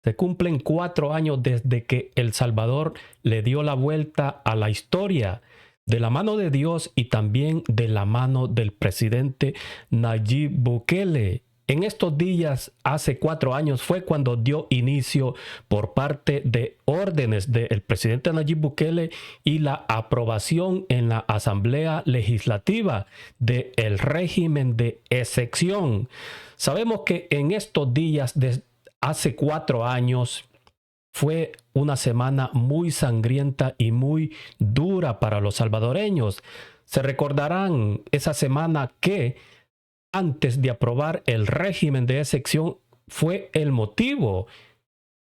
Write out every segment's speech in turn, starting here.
Se cumplen 4 años desde que El Salvador le dio la vuelta a la historia de la mano de Dios y también de la mano del presidente Nayib Bukele. En estos días, hace 4 años, fue cuando dio inicio por parte de órdenes del presidente Nayib Bukele y la aprobación en la Asamblea Legislativa del régimen de excepción. Sabemos que en estos días, de hace 4 años, fue una semana muy sangrienta y muy dura para los salvadoreños. Se recordarán esa semana que antes de aprobar el régimen de excepción fue el motivo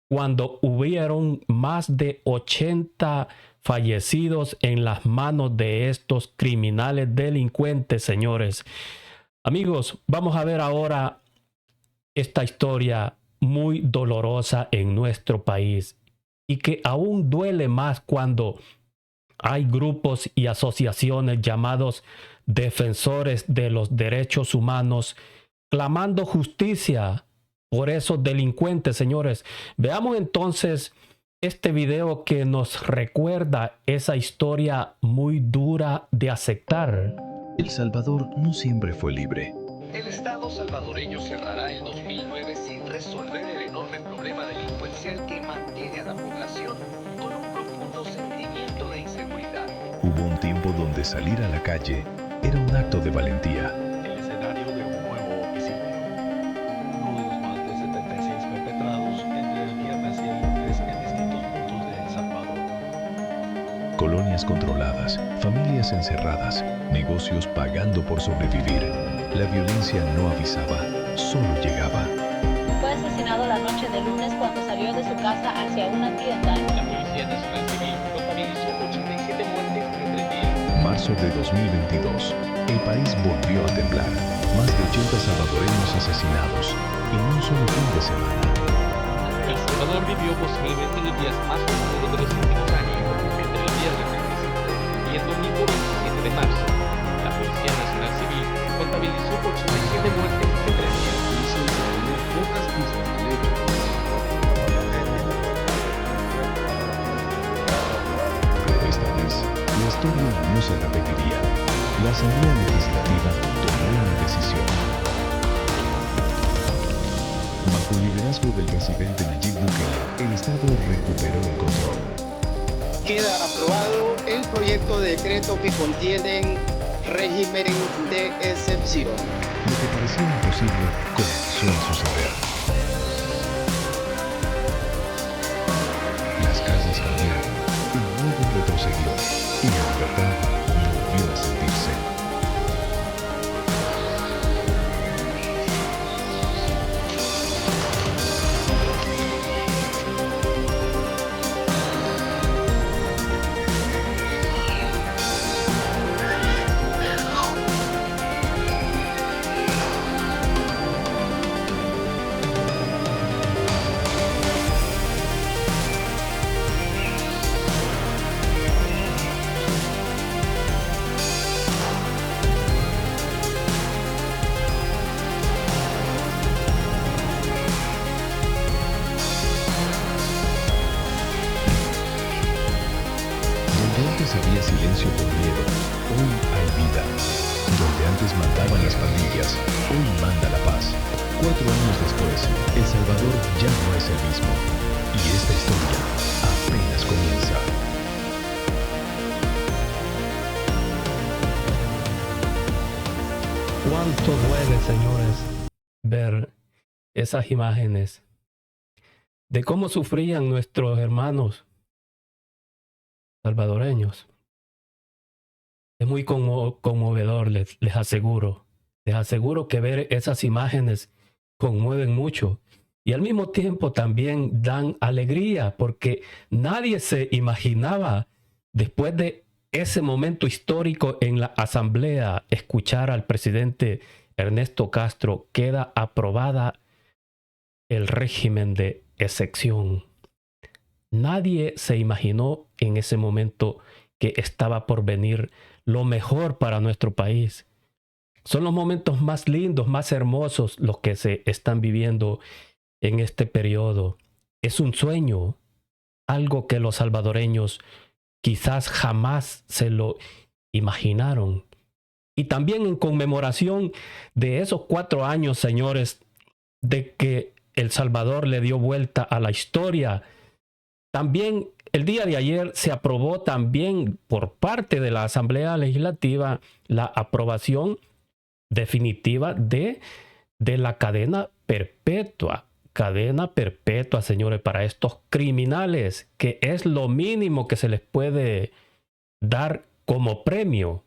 cuando hubieron más de 80 fallecidos en las manos de estos criminales delincuentes, señores. Amigos, vamos a ver ahora esta historia muy dolorosa en nuestro país y que aún duele más cuando hay grupos y asociaciones llamados defensores de los derechos humanos clamando justicia por esos delincuentes, señores. Veamos entonces este video que nos recuerda esa historia muy dura de aceptar. El Salvador no siempre fue libre. El Estado salvadoreño cerrará el 2009 sin resolver el enorme problema delincuencial que mantiene a la población con un profundo sentimiento de inseguridad. Hubo un tiempo donde salir a la calle era un acto de valentía. El escenario de un nuevo homicidio. Uno de los más de 76 perpetrados entre el viernes y el lunes en distintos puntos de El Salvador. Colonias controladas, familias encerradas, negocios pagando por sobrevivir. La violencia no avisaba, solo llegaba. Fue asesinado la noche del lunes cuando salió de su casa hacia una tienda. La Policía Nacional Civil contabilizó 87 muertes en 3 días. Marzo de 2022. El país volvió a temblar. Más de 80 salvadoreños asesinados en un solo fin de semana. El Salvador vivió posiblemente los días más oscuros de los últimos años, entre el viernes 25 y el domingo 27 de marzo. La Policía Nacional Civil contabilizó 87 muertes en 3 días. Pocas pistas del hecho. Pero esta vez, la historia no se repetiría. La Asamblea Legislativa tomó una decisión. Bajo el liderazgo del presidente Nayib Bukele, el Estado recuperó el control. Queda aprobado el proyecto de decreto que contiene régimen de excepción. Lo que parecía imposible comenzó a suceder. Las calles cambiaron, el mundo retrocedió y la libertad volvió a sentirse. Donde antes había silencio por miedo, hoy hay vida. Donde antes mandaban las pandillas, hoy manda la paz. 4 años después, El Salvador ya no es el mismo. Y esta historia apenas comienza. Cuánto duele, señores, ver esas imágenes de cómo sufrían nuestros hermanos salvadoreños. Es muy conmovedor, les aseguro. Les aseguro que ver esas imágenes conmueven mucho. Y al mismo tiempo también dan alegría, porque nadie se imaginaba, después de ese momento histórico en la Asamblea, escuchar al presidente Ernesto Castro, queda aprobada el régimen de excepción. Nadie se imaginó en ese momento que estaba por venir lo mejor para nuestro país. Son los momentos más lindos, más hermosos los que se están viviendo en este periodo. es un sueño, algo que los salvadoreños quizás jamás se lo imaginaron. Y también en conmemoración de esos 4 años, señores, de que El Salvador le dio vuelta a la historia, también el día de ayer se aprobó también por parte de la Asamblea Legislativa la aprobación definitiva de la cadena perpetua. Cadena perpetua, señores, para estos criminales, que es lo mínimo que se les puede dar como premio.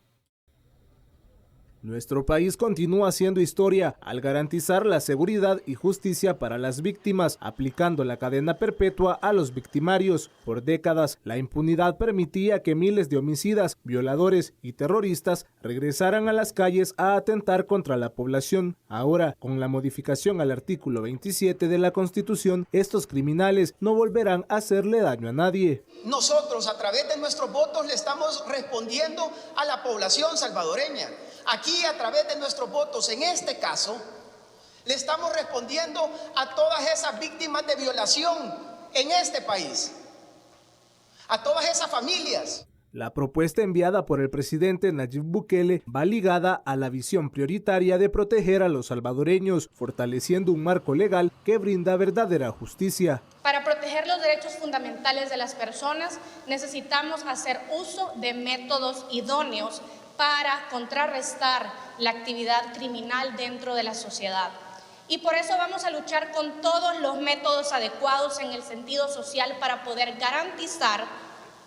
Nuestro país continúa haciendo historia al garantizar la seguridad y justicia para las víctimas, aplicando la cadena perpetua a los victimarios. Por décadas, la impunidad permitía que miles de homicidas, violadores y terroristas regresaran a las calles a atentar contra la población. Ahora, con la modificación al artículo 27 de la Constitución, estos criminales no volverán a hacerle daño a nadie. Nosotros, a través de nuestros votos, le estamos respondiendo a la población salvadoreña. Aquí, a través de nuestros votos, en este caso, le estamos respondiendo a todas esas víctimas de violación en este país, a todas esas familias. La propuesta enviada por el presidente Nayib Bukele va ligada a la visión prioritaria de proteger a los salvadoreños, fortaleciendo un marco legal que brinda verdadera justicia. Para proteger los derechos fundamentales de las personas, necesitamos hacer uso de métodos idóneos para contrarrestar la actividad criminal dentro de la sociedad. Y por eso vamos a luchar con todos los métodos adecuados en el sentido social para poder garantizar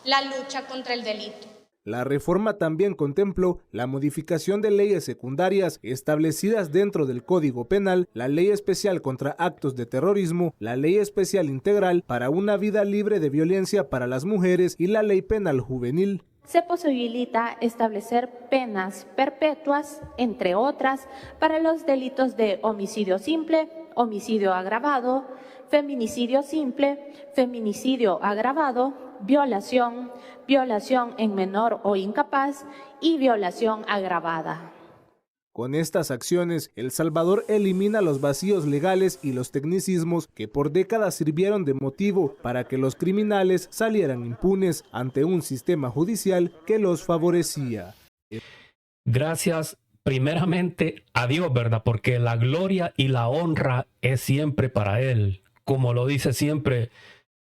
la lucha contra el delito. La reforma también contempló la modificación de leyes secundarias establecidas dentro del Código Penal, la Ley Especial contra Actos de Terrorismo, la Ley Especial Integral para una vida libre de violencia para las mujeres y la Ley Penal Juvenil. Se posibilita establecer penas perpetuas, entre otras, para los delitos de homicidio simple, homicidio agravado, feminicidio simple, feminicidio agravado, violación, violación en menor o incapaz y violación agravada. Con estas acciones, El Salvador elimina los vacíos legales y los tecnicismos que por décadas sirvieron de motivo para que los criminales salieran impunes ante un sistema judicial que los favorecía. Gracias primeramente a Dios, ¿verdad? Porque la gloria y la honra es siempre para Él, como lo dice siempre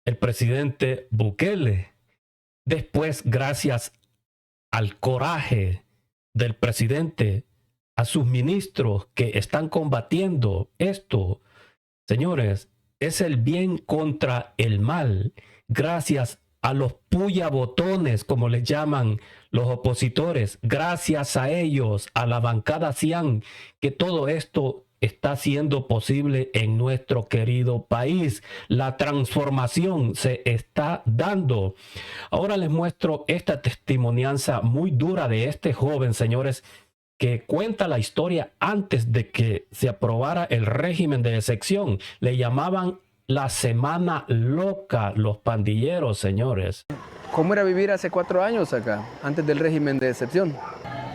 el presidente Bukele. Después, gracias al coraje del presidente, a sus ministros que están combatiendo esto. Señores, es el bien contra el mal. Gracias a los puyabotones, como les llaman los opositores, gracias a ellos, a la bancada Cian, que todo esto está siendo posible en nuestro querido país. La transformación se está dando. Ahora les muestro esta testimonianza muy dura de este joven, señores, que cuenta la historia antes de que se aprobara el régimen de excepción. Le llamaban la semana loca los pandilleros, señores. ¿Cómo era vivir hace 4 años acá, antes del régimen de excepción?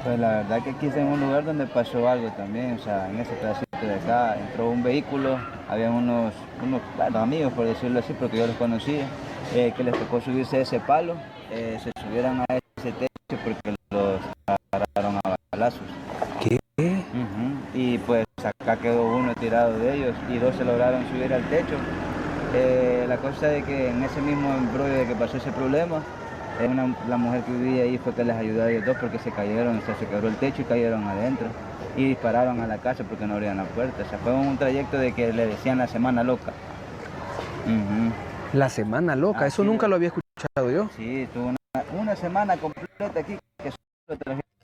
Pues la verdad que aquí es en un lugar donde pasó algo también, o sea, en ese pedacito de acá entró un vehículo, había unos claro, amigos, por decirlo así, porque yo los conocía, que les tocó subirse a ese palo, se subieron a ese techo porque los agarraron a balazos. ¿Qué? Y pues acá quedó uno tirado de ellos y 2 se lograron subir al techo. La cosa de que en ese mismo embrollo de que pasó ese problema, la mujer que vivía ahí fue que les ayudó a ellos 2 porque se cayeron, o sea, se quebró el techo y cayeron adentro y dispararon a la casa porque no abrían la puerta. O sea, fue un trayecto de que le decían la semana loca. La semana loca, eso nunca lo había escuchado yo. Sí, tuvo una semana completa aquí.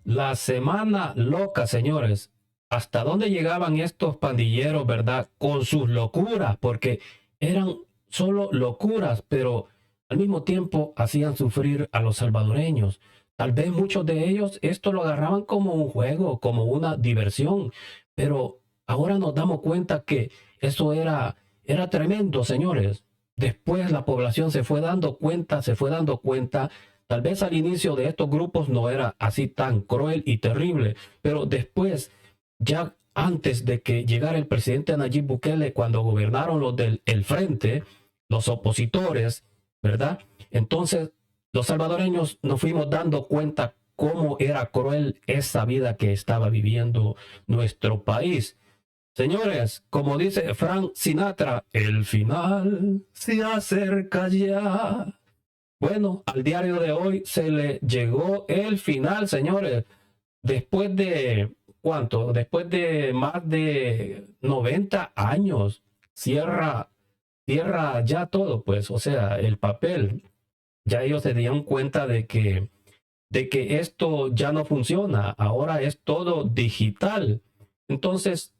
La semana loca, señores. ¿Hasta dónde llegaban estos pandilleros, verdad? Con sus locuras, porque eran solo locuras, pero al mismo tiempo hacían sufrir a los salvadoreños. Tal vez muchos de ellos esto lo agarraban como un juego, como una diversión, pero ahora nos damos cuenta que eso era tremendo, señores. Después la población se fue dando cuenta. Tal vez al inicio de estos grupos no era así tan cruel y terrible, pero después, ya antes de que llegara el presidente Nayib Bukele, cuando gobernaron los del Frente, los opositores, ¿verdad? Entonces, los salvadoreños nos fuimos dando cuenta cómo era cruel esa vida que estaba viviendo nuestro país. Señores, como dice Frank Sinatra, el final se acerca ya. Bueno, al diario de hoy se le llegó el final, señores. Después de, ¿cuánto? Después de más de 90 años, cierra ya todo, pues, o sea, el papel. Ya ellos se dieron cuenta de que esto ya no funciona. Ahora es todo digital. Entonces,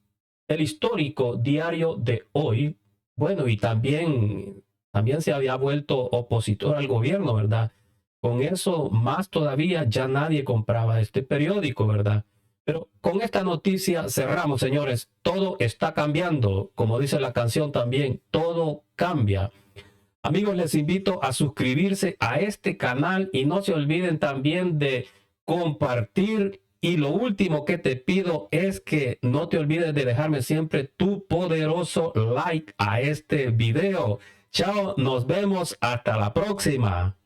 el histórico diario de hoy, bueno, y también se había vuelto opositor al gobierno, ¿verdad? Con eso, más todavía, ya nadie compraba este periódico, ¿verdad? Pero con esta noticia cerramos, señores. Todo está cambiando. Como dice la canción también, todo cambia. Amigos, les invito a suscribirse a este canal y no se olviden también de compartir. Y lo último que te pido es que no te olvides de dejarme siempre tu poderoso like a este video. Chao, nos vemos hasta la próxima.